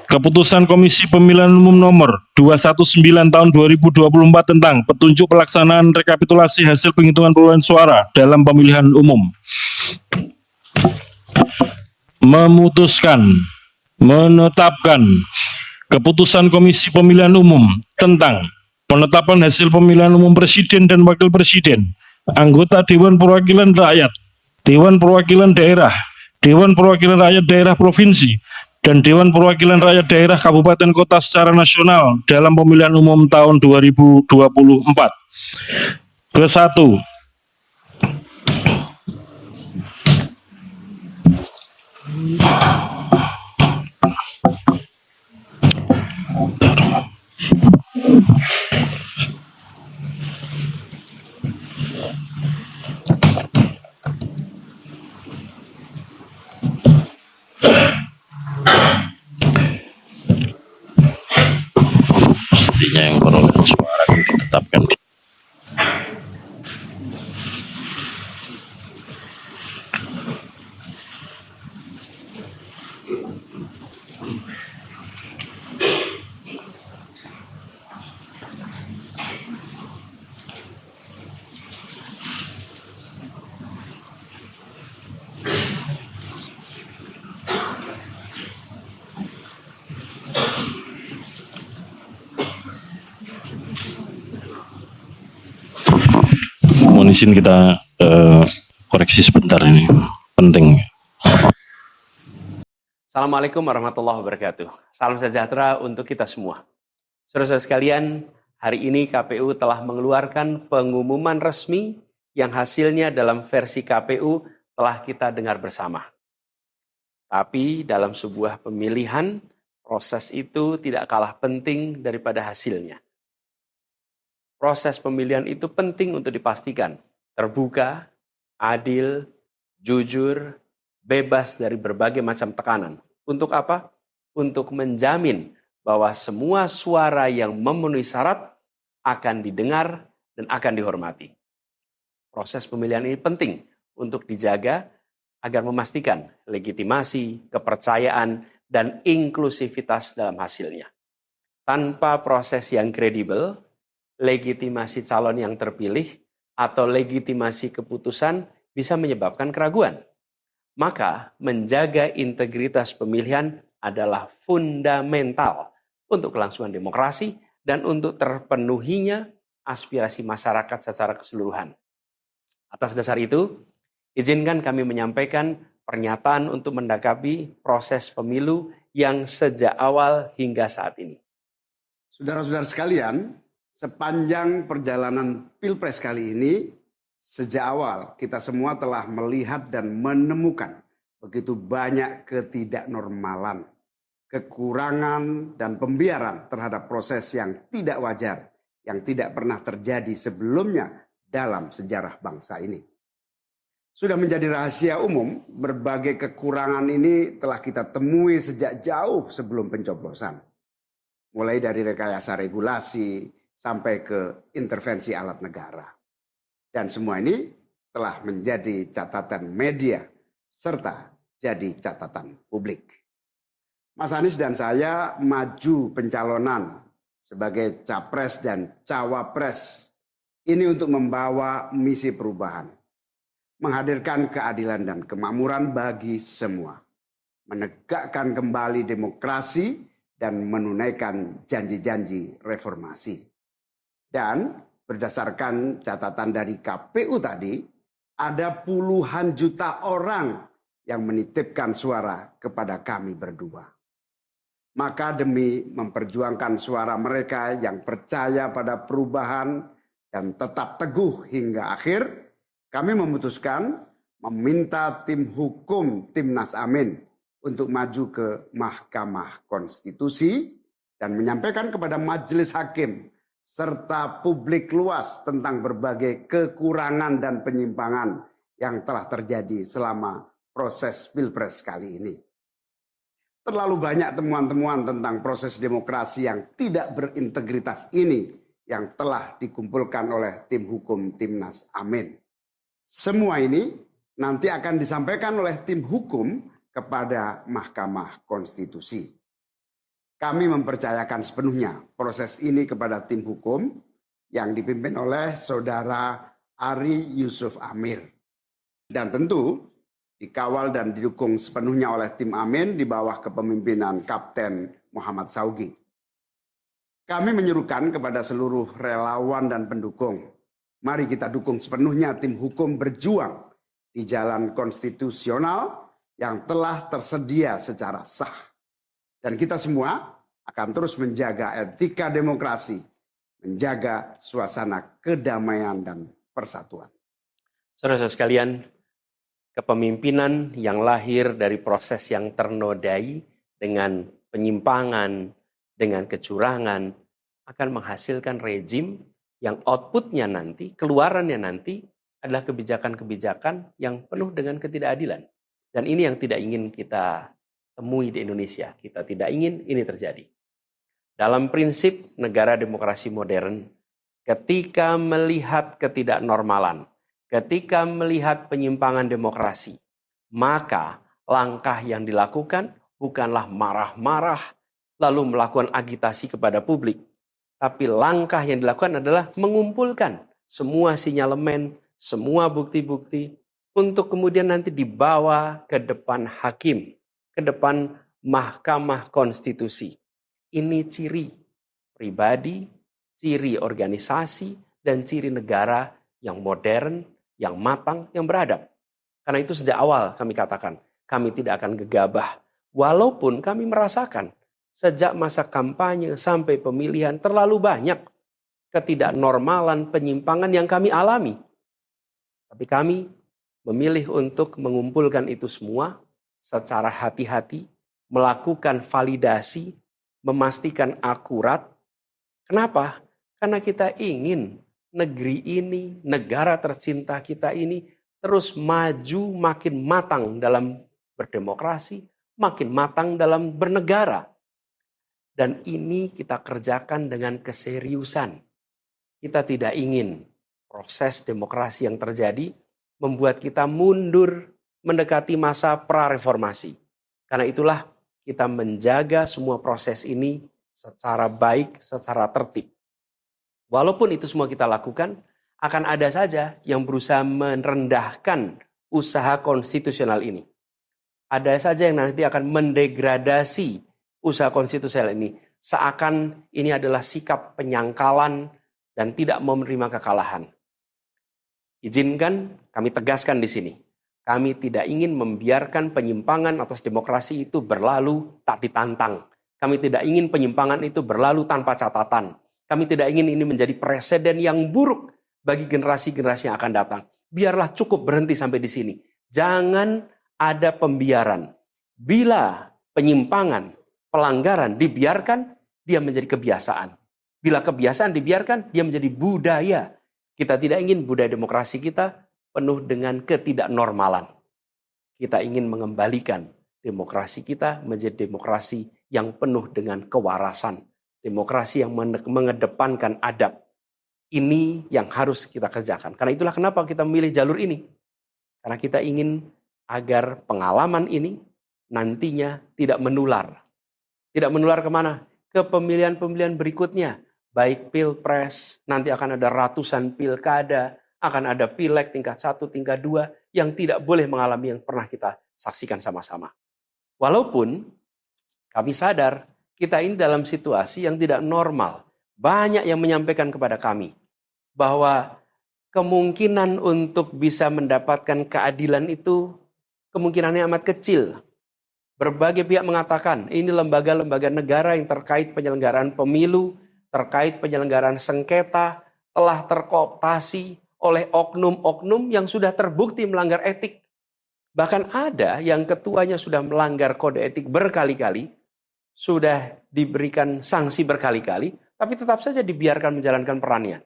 Keputusan Komisi Pemilihan Umum Nomor 219 Tahun 2024 tentang petunjuk pelaksanaan rekapitulasi hasil penghitungan perolehan suara dalam pemilihan umum. Memutuskan, menetapkan keputusan Komisi Pemilihan Umum tentang penetapan hasil pemilihan umum presiden dan wakil presiden, anggota Dewan Perwakilan Rakyat, Dewan Perwakilan Daerah, Dewan Perwakilan Rakyat Daerah Provinsi, dan Dewan Perwakilan Rakyat Daerah Kabupaten Kota secara nasional dalam pemilihan umum tahun 2024. Ke-1. Mestinya yang perolehan suara ditetapkan di mohon izin kita koreksi sebentar, ini penting. Assalamualaikum warahmatullahi wabarakatuh. Salam sejahtera untuk kita semua. Saudara-saudara sekalian, hari ini KPU telah mengeluarkan pengumuman resmi yang hasilnya dalam versi KPU telah kita dengar bersama. Tapi dalam sebuah pemilihan, proses itu tidak kalah penting daripada hasilnya. Proses pemilihan itu penting untuk dipastikan terbuka, adil, jujur, bebas dari berbagai macam tekanan. Untuk apa? Untuk menjamin bahwa semua suara yang memenuhi syarat akan didengar dan akan dihormati. Proses pemilihan ini penting untuk dijaga agar memastikan legitimasi, kepercayaan, dan inklusivitas dalam hasilnya. Tanpa proses yang kredibel, legitimasi calon yang terpilih atau legitimasi keputusan bisa menyebabkan keraguan. Maka menjaga integritas pemilihan adalah fundamental untuk kelangsungan demokrasi dan untuk terpenuhinya aspirasi masyarakat secara keseluruhan. Atas dasar itu, izinkan kami menyampaikan pernyataan untuk mendakapi proses pemilu yang sejak awal hingga saat ini. Saudara-saudara sekalian, sepanjang perjalanan Pilpres kali ini, sejak awal kita semua telah melihat dan menemukan begitu banyak ketidaknormalan, kekurangan, dan pembiaran terhadap proses yang tidak wajar, yang tidak pernah terjadi sebelumnya dalam sejarah bangsa ini. Sudah menjadi rahasia umum, berbagai kekurangan ini telah kita temui sejak jauh sebelum pencoblosan. Mulai dari rekayasa regulasi sampai ke intervensi alat negara. Dan semua ini telah menjadi catatan media serta jadi catatan publik. Mas Anies dan saya maju pencalonan sebagai capres dan cawapres ini untuk membawa misi perubahan. Menghadirkan keadilan dan kemakmuran bagi semua. Menegakkan kembali demokrasi dan menunaikan janji-janji reformasi. Dan berdasarkan catatan dari KPU tadi, ada puluhan juta orang yang menitipkan suara kepada kami berdua. Maka demi memperjuangkan suara mereka yang percaya pada perubahan dan tetap teguh hingga akhir, kami memutuskan meminta tim hukum Timnas Amin untuk maju ke Mahkamah Konstitusi dan menyampaikan kepada majelis hakim serta publik luas tentang berbagai kekurangan dan penyimpangan yang telah terjadi selama proses Pilpres kali ini. Terlalu banyak temuan-temuan tentang proses demokrasi yang tidak berintegritas ini yang telah dikumpulkan oleh tim hukum Timnas Amin. Semua ini nanti akan disampaikan oleh tim hukum kepada Mahkamah Konstitusi. Kami mempercayakan sepenuhnya proses ini kepada tim hukum yang dipimpin oleh Saudara Ari Yusuf Amir. Dan tentu dikawal dan didukung sepenuhnya oleh tim Amin di bawah kepemimpinan Kapten Muhammad Saugi. Kami menyerukan kepada seluruh relawan dan pendukung, mari kita dukung sepenuhnya tim hukum berjuang di jalan konstitusional yang telah tersedia secara sah. Dan kita semua akan terus menjaga etika demokrasi, menjaga suasana kedamaian dan persatuan. Saudara-saudara sekalian, kepemimpinan yang lahir dari proses yang ternodai dengan penyimpangan, dengan kecurangan, akan menghasilkan rejim yang outputnya nanti, keluarannya nanti adalah kebijakan-kebijakan yang penuh dengan ketidakadilan. Dan ini yang tidak ingin kita temui di Indonesia. Kita tidak ingin ini terjadi. Dalam prinsip negara demokrasi modern, ketika melihat ketidaknormalan, ketika melihat penyimpangan demokrasi, maka langkah yang dilakukan bukanlah marah-marah lalu melakukan agitasi kepada publik. Tapi langkah yang dilakukan adalah mengumpulkan semua sinyalemen, semua bukti-bukti untuk kemudian nanti dibawa ke depan hakim, ke depan Mahkamah Konstitusi. Ini ciri pribadi, ciri organisasi, dan ciri negara yang modern, yang matang, yang beradab. Karena itu sejak awal kami katakan, kami tidak akan gegabah. Walaupun kami merasakan sejak masa kampanye sampai pemilihan terlalu banyak ketidaknormalan, penyimpangan yang kami alami. Tapi kami memilih untuk mengumpulkan itu semua secara hati-hati, melakukan validasi, memastikan akurat. Kenapa? Karena kita ingin negeri ini, negara tercinta kita ini terus maju makin matang dalam berdemokrasi, makin matang dalam bernegara. Dan ini kita kerjakan dengan keseriusan. Kita tidak ingin proses demokrasi yang terjadi membuat kita mundur mendekati masa pra-reformasi. Karena itulah kita menjaga semua proses ini secara baik, secara tertib. Walaupun itu semua kita lakukan, akan ada saja yang berusaha merendahkan usaha konstitusional ini. Ada saja yang nanti akan mendegradasi usaha konstitusional ini. Seakan ini adalah sikap penyangkalan dan tidak mau menerima kekalahan. Izinkan kami tegaskan di sini. Kami tidak ingin membiarkan penyimpangan atas demokrasi itu berlalu tak ditantang. Kami tidak ingin penyimpangan itu berlalu tanpa catatan. Kami tidak ingin ini menjadi presiden yang buruk bagi generasi-generasi yang akan datang. Biarlah cukup berhenti sampai di sini. Jangan ada pembiaran. Bila penyimpangan, pelanggaran dibiarkan, dia menjadi kebiasaan. Bila kebiasaan dibiarkan, dia menjadi budaya. Kita tidak ingin budaya demokrasi kita penuh dengan ketidaknormalan. Kita ingin mengembalikan demokrasi kita menjadi demokrasi yang penuh dengan kewarasan. Demokrasi yang mengedepankan adab. Ini yang harus kita kerjakan. Karena itulah kenapa kita memilih jalur ini. Karena kita ingin agar pengalaman ini nantinya tidak menular. Tidak menular kemana? Ke pemilihan-pemilihan berikutnya. Baik pilpres, nanti akan ada ratusan pilkada, akan ada pileg tingkat 1, tingkat 2, yang tidak boleh mengalami yang pernah kita saksikan sama-sama. Walaupun kami sadar, kita ini dalam situasi yang tidak normal. Banyak yang menyampaikan kepada kami bahwa kemungkinan untuk bisa mendapatkan keadilan itu kemungkinannya amat kecil. Berbagai pihak mengatakan ini lembaga-lembaga negara yang terkait penyelenggaraan pemilu, terkait penyelenggaraan sengketa, telah terkooptasi oleh oknum-oknum yang sudah terbukti melanggar etik. Bahkan ada yang ketuanya sudah melanggar kode etik berkali-kali, sudah diberikan sanksi berkali-kali, tapi tetap saja dibiarkan menjalankan perannya.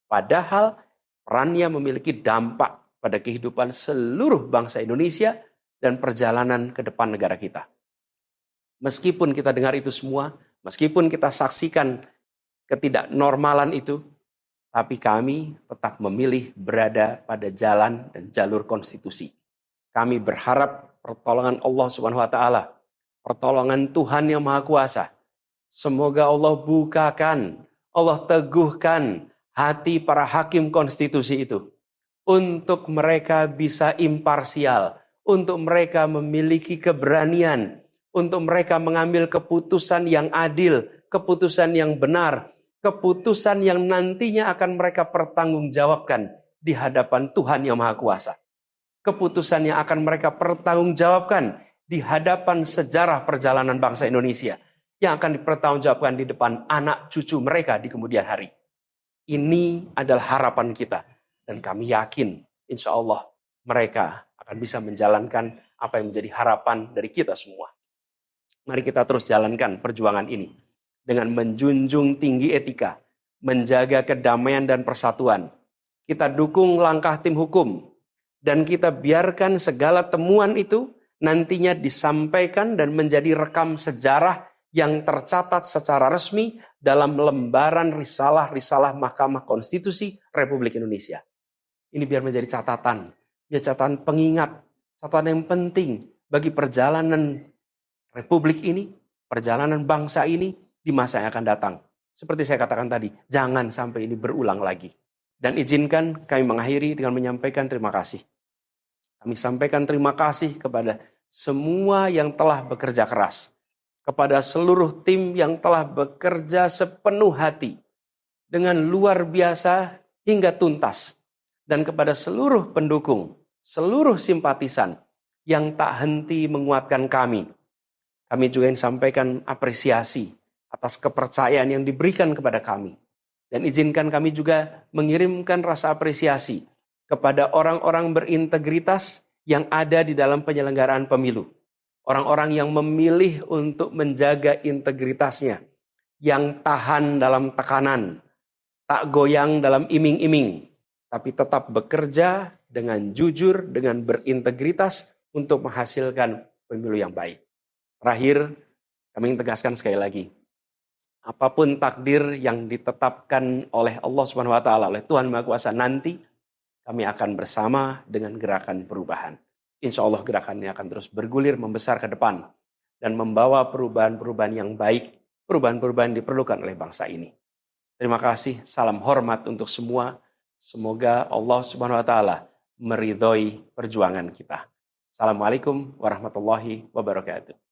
Padahal perannya memiliki dampak pada kehidupan seluruh bangsa Indonesia dan perjalanan ke depan negara kita. Meskipun kita dengar itu semua, meskipun kita saksikan ketidaknormalan itu, tapi kami tetap memilih berada pada jalan dan jalur konstitusi. Kami berharap pertolongan Allah Subhanahu wa taala, pertolongan Tuhan yang Maha Kuasa Semoga Allah bukakan, Allah teguhkan hati para hakim konstitusi itu. Untuk mereka bisa imparsial, untuk mereka memiliki keberanian, untuk mereka mengambil keputusan yang adil, keputusan yang benar, keputusan yang nantinya akan mereka pertanggungjawabkan di hadapan Tuhan Yang Maha Kuasa. Keputusan yang akan mereka pertanggungjawabkan di hadapan sejarah perjalanan bangsa Indonesia, yang akan dipertanggungjawabkan di depan anak cucu mereka di kemudian hari. Ini adalah harapan kita. Dan kami yakin, insya Allah, mereka akan bisa menjalankan apa yang menjadi harapan dari kita semua. Mari kita terus jalankan perjuangan ini dengan menjunjung tinggi etika, menjaga kedamaian dan persatuan. Kita dukung langkah tim hukum, dan kita biarkan segala temuan itu nantinya disampaikan dan menjadi rekam sejarah yang tercatat secara resmi dalam lembaran risalah-risalah Mahkamah Konstitusi Republik Indonesia. Ini biar menjadi catatan, catatan pengingat, catatan yang penting bagi perjalanan Republik ini, perjalanan bangsa ini di masa yang akan datang. Seperti saya katakan tadi, jangan sampai ini berulang lagi. Dan izinkan kami mengakhiri dengan menyampaikan terima kasih. Kami sampaikan terima kasih kepada semua yang telah bekerja keras, kepada seluruh tim yang telah bekerja sepenuh hati, dengan luar biasa hingga tuntas, dan kepada seluruh pendukung, seluruh simpatisan yang tak henti menguatkan kami. Kami juga ingin sampaikan apresiasi atas kepercayaan yang diberikan kepada kami. Dan izinkan kami juga mengirimkan rasa apresiasi kepada orang-orang berintegritas yang ada di dalam penyelenggaraan pemilu. Orang-orang yang memilih untuk menjaga integritasnya, yang tahan dalam tekanan, tak goyang dalam iming-iming, tapi tetap bekerja dengan jujur, dengan berintegritas untuk menghasilkan pemilu yang baik. Terakhir, kami ingin tegaskan sekali lagi, apapun takdir yang ditetapkan oleh Allah Subhanahu wa taala, oleh Tuhan Maha Kuasa nanti, kami akan bersama dengan gerakan perubahan. Insya Allah gerakan ini akan terus bergulir, membesar ke depan, dan membawa perubahan-perubahan yang baik, perubahan-perubahan yang diperlukan oleh bangsa ini. Terima kasih, salam hormat untuk semua. Semoga Allah Subhanahu wa taala meridhoi perjuangan kita. Assalamualaikum warahmatullahi wabarakatuh.